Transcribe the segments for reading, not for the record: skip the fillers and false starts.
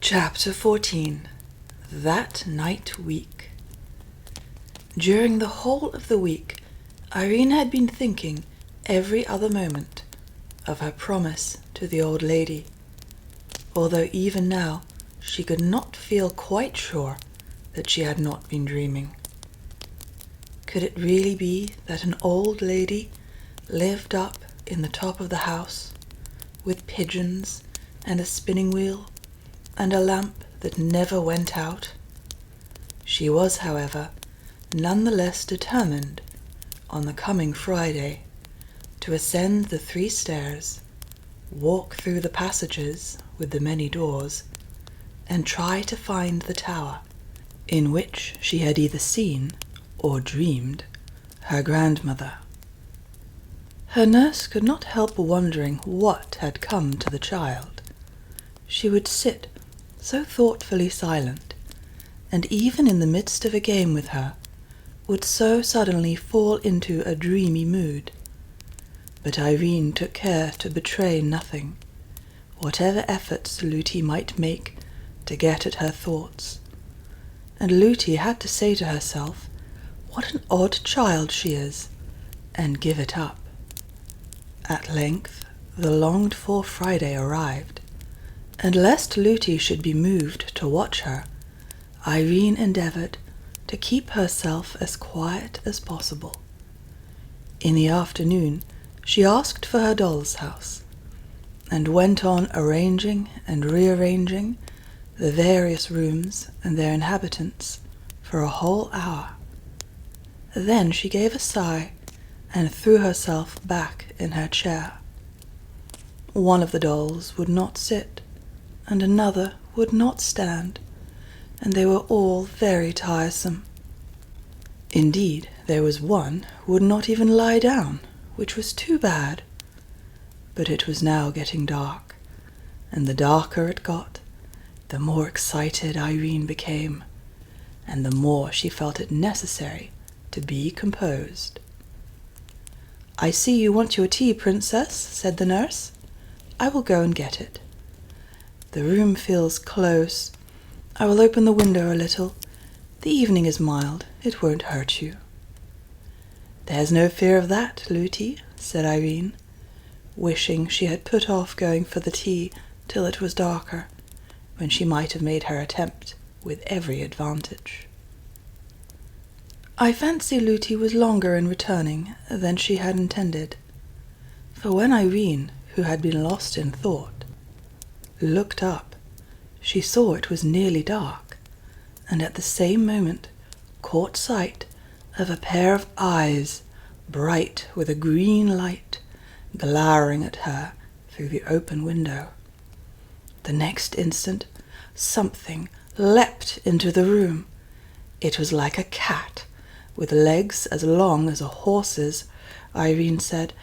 Chapter 14. That Night Week. During the whole of the week, Irene had been thinking every other moment of her promise to the old lady, although even now she could not feel quite sure that she had not been dreaming. Could it really be that an old lady lived up in the top of the house, with pigeons and a spinning wheel, and a lamp that never went out? She was, however, none the less determined, on the coming Friday, to ascend the 3 stairs, walk through the passages with the many doors, and try to find the tower in which she had either seen or dreamed her grandmother. Her nurse could not help wondering what had come to the child. She would sit so thoughtfully silent, and even in the midst of a game with her, would so suddenly fall into a dreamy mood. But Irene took care to betray nothing, whatever efforts Lootie might make to get at her thoughts. And Lootie had to say to herself, what an odd child she is, and give it up. At length the longed-for Friday arrived, and lest Lootie should be moved to watch her, Irene endeavoured to keep herself as quiet as possible. In the afternoon she asked for her doll's house, and went on arranging and rearranging the various rooms and their inhabitants for a whole hour. Then she gave a sigh and threw herself back in her chair. One of the dolls would not sit, and another would not stand, and they were all very tiresome. Indeed, there was one who would not even lie down, which was too bad. But it was now getting dark, and the darker it got, the more excited Irene became, and the more she felt it necessary to be composed. "I see you want your tea, Princess," said the nurse. "I will go and get it. The room feels close. I will open the window a little. The evening is mild. It won't hurt you." "There's no fear of that, Lootie," said Irene, wishing she had put off going for the tea till it was darker, when she might have made her attempt with every advantage. I fancy Lootie was longer in returning than she had intended, for when Irene, who had been lost in thought, looked up, she saw it was nearly dark, and at the same moment caught sight of a pair of eyes, bright with a green light, glowering at her through the open window. The next instant something leapt into the room. It was like a cat, with legs as long as a horse's, Irene said,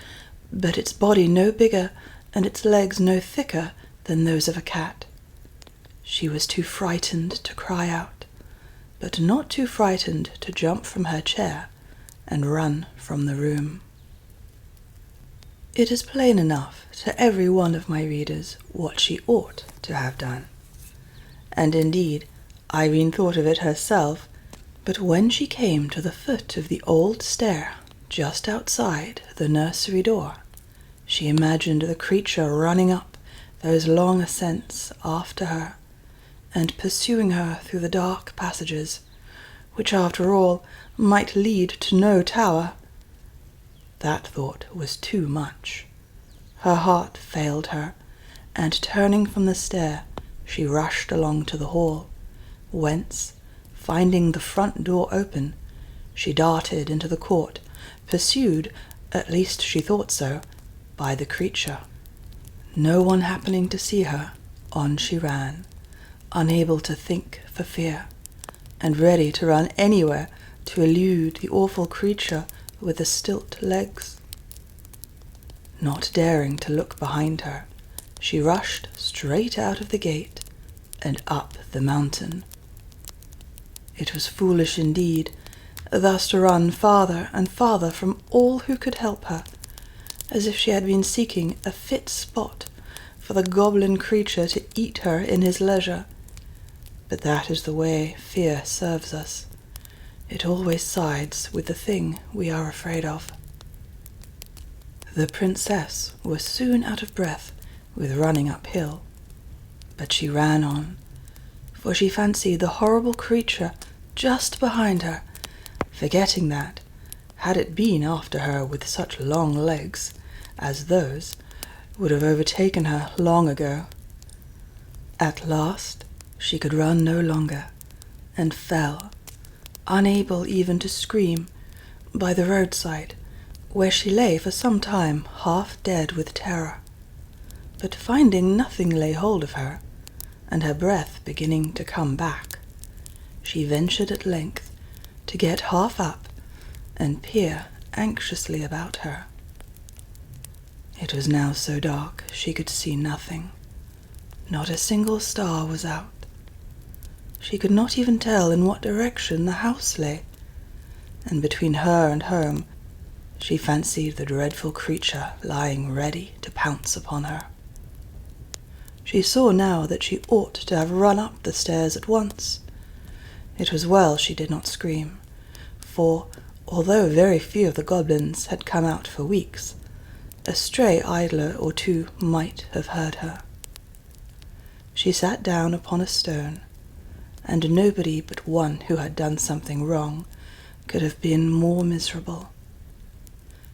but its body no bigger and its legs no thicker than those of a cat. She was too frightened to cry out, but not too frightened to jump from her chair and run from the room. It is plain enough to every one of my readers what she ought to have done. And indeed, Irene thought of it herself, but when she came to the foot of the old stair just outside the nursery door, she imagined the creature running up those long ascents after her, and pursuing her through the dark passages, which after all might lead to no tower. That thought was too much. Her heart failed her, and turning from the stair, she rushed along to the hall, whence, finding the front door open, she darted into the court, pursued, at least she thought so, by the creature. No one happening to see her, on she ran, unable to think for fear, and ready to run anywhere to elude the awful creature with the stilt legs. Not daring to look behind her, she rushed straight out of the gate and up the mountain. It was foolish indeed, thus to run farther and farther from all who could help her, as if she had been seeking a fit spot for the goblin creature to eat her in his leisure, But that is the way fear serves us. It always sides with the thing we are afraid of. The princess was soon out of breath with running uphill, but she ran on, for she fancied the horrible creature just behind her, forgetting that, had it been after her with such long legs as those, would have overtaken her long ago. At last she could run no longer, and fell, unable even to scream, by the roadside, where she lay for some time half dead with terror. But finding nothing lay hold of her, and her breath beginning to come back, she ventured at length to get half up and peer anxiously about her. It was now so dark she could see nothing. Not a single star was out. She could not even tell in what direction the house lay, and between her and home she fancied the dreadful creature lying ready to pounce upon her. She saw now that she ought to have run up the stairs at once. It was well she did not scream, for, although very few of the goblins had come out for weeks, a stray idler or two might have heard her. She sat down upon a stone, and nobody but one who had done something wrong could have been more miserable.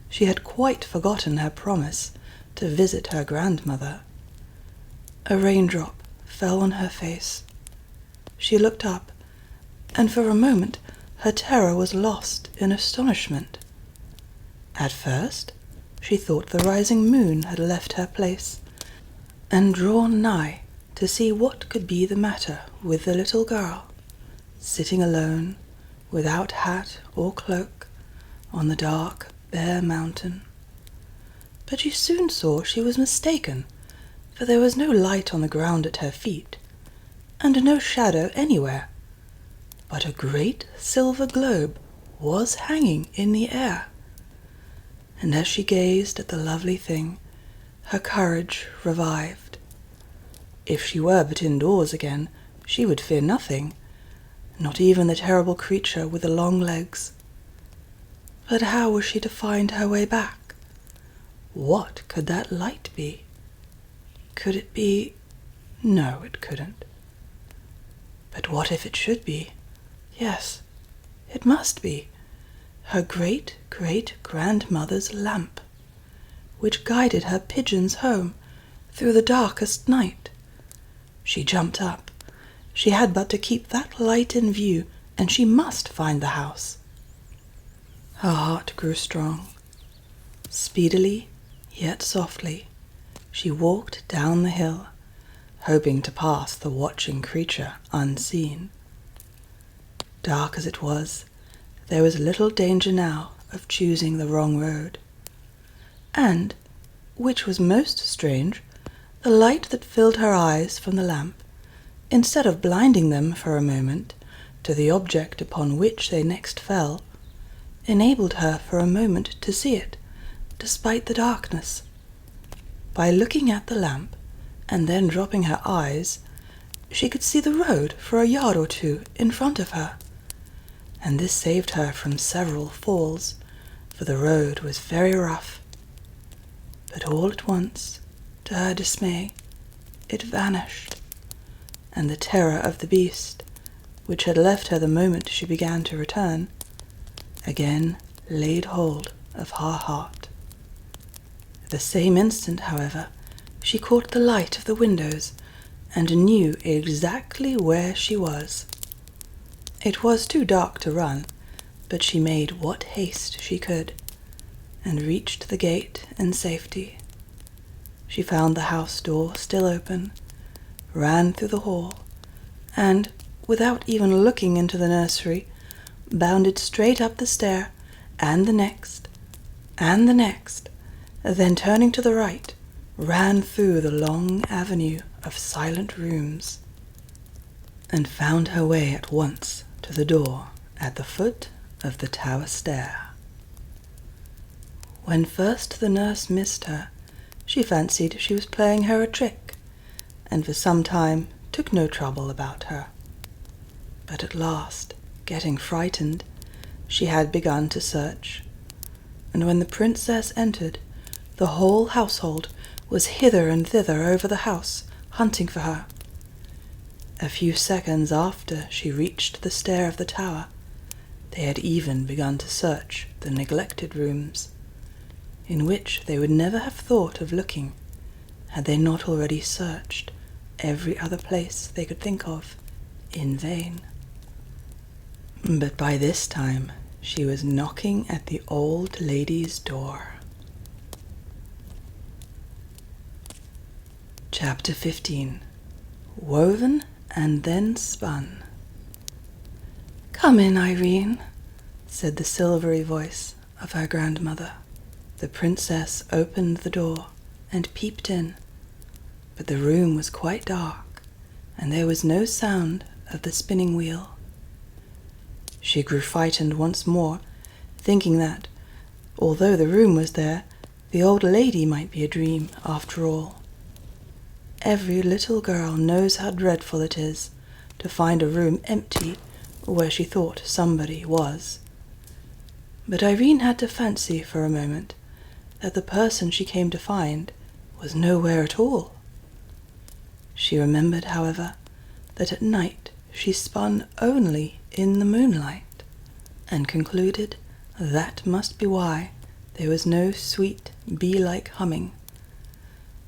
She had quite forgotten her promise to visit her grandmother. A raindrop fell on her face. She looked up, and for a moment her terror was lost in astonishment. At first she thought the rising moon had left her place, and drawn nigh to see what could be the matter with the little girl, sitting alone, without hat or cloak, on the dark, bare mountain. But she soon saw she was mistaken, for there was no light on the ground at her feet, and no shadow anywhere, but a great silver globe was hanging in the air. And as she gazed at the lovely thing, her courage revived. If she were but indoors again, she would fear nothing, not even the terrible creature with the long legs. But how was she to find her way back? What could that light be? Could it be? No, it couldn't. But what if it should be? Yes, it must be. Her great-great-grandmother's lamp, which guided her pigeons home through the darkest night. She jumped up. She had but to keep that light in view, and she must find the house. Her heart grew strong. Speedily, yet softly, she walked down the hill, hoping to pass the watching creature unseen. Dark as it was, there was little danger now of choosing the wrong road. And, which was most strange, the light that filled her eyes from the lamp, instead of blinding them for a moment to the object upon which they next fell, enabled her for a moment to see it, despite the darkness. By looking at the lamp, and then dropping her eyes, she could see the road for a yard or two in front of her, and this saved her from several falls, for the road was very rough. But all at once, to her dismay, it vanished, and the terror of the beast, which had left her the moment she began to return, again laid hold of her heart. At the same instant, however, she caught the light of the windows, and knew exactly where she was. It was too dark to run, but she made what haste she could, and reached the gate in safety. She found the house door still open, ran through the hall, and, without even looking into the nursery, bounded straight up the stair, and the next, then turning to the right, ran through the long avenue of silent rooms, and found her way at once to the door at the foot of the tower stair. When first the nurse missed her, she fancied she was playing her a trick, and for some time took no trouble about her. But at last, getting frightened, she had begun to search, and when the princess entered, the whole household was hither and thither over the house, hunting for her. A few seconds after she reached the stair of the tower, they had even begun to search the neglected rooms, in which they would never have thought of looking had they not already searched every other place they could think of in vain. But by this time she was knocking at the old lady's door. Chapter 15. Woven and then spun. "Come in, Irene," said the silvery voice of her grandmother. The princess opened the door and peeped in, but the room was quite dark, and there was no sound of the spinning wheel. She grew frightened once more, thinking that, although the room was there, the old lady might be a dream after all. Every little girl knows how dreadful it is to find a room empty where she thought somebody was. But Irene had to fancy for a moment that the person she came to find was nowhere at all. She remembered, however, that at night she spun only in the moonlight, and concluded that must be why there was no sweet bee-like humming.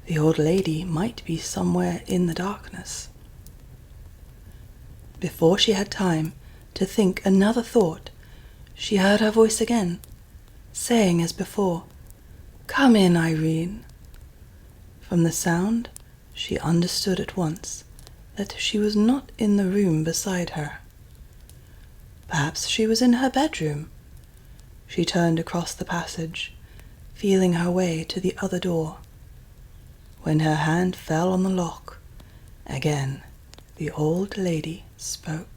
The old lady might be somewhere in the darkness. Before she had time to think another thought, she heard her voice again, saying as before, "Come in, Irene." From the sound, she understood at once that she was not in the room beside her. Perhaps she was in her bedroom. She turned across the passage, feeling her way to the other door. When her hand fell on the lock, again the old lady spoke.